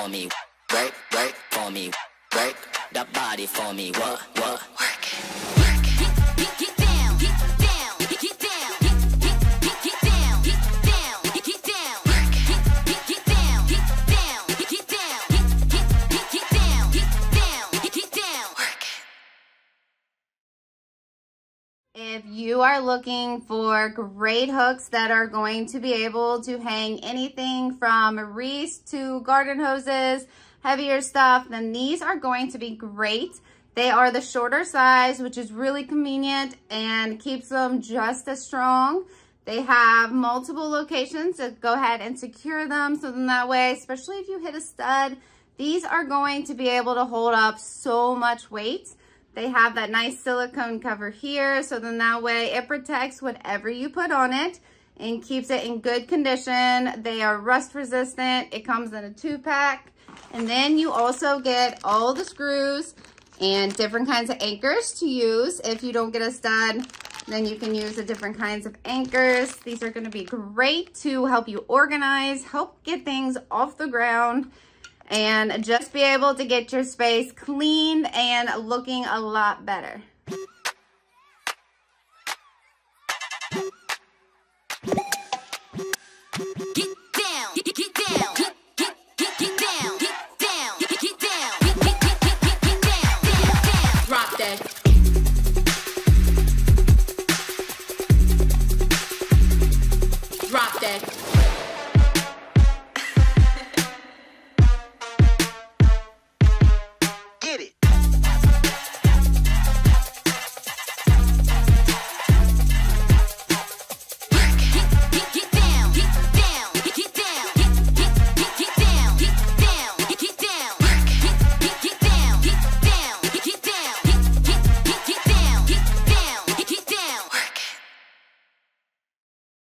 for me. Work for me. Work the body for me. What? Work it. Get down. Get down. Get down. Get down. Get down. Get down. Work it. Get down. Get down. Get down. Get down. Get down. Work it. If you are looking for great hooks that are going to be able to hang anything from wreaths to garden hoses, heavier stuff, then these are going to be great. They are the shorter size, which is really convenient and keeps them just as strong. They have multiple locations to go ahead and secure them. So then that way, especially if you hit a stud, these are going to be able to hold up so much weight. They have that nice silicone cover here. So then that way it protects whatever you put on it and keeps it in good condition. They are rust resistant. It comes in a 2-pack. And then you also get all the screws and different kinds of anchors to use. If you don't get a stud, then you can use the different kinds of anchors. These are going to be great to help you organize, help get things off the ground, and just be able to get your space clean and looking a lot better.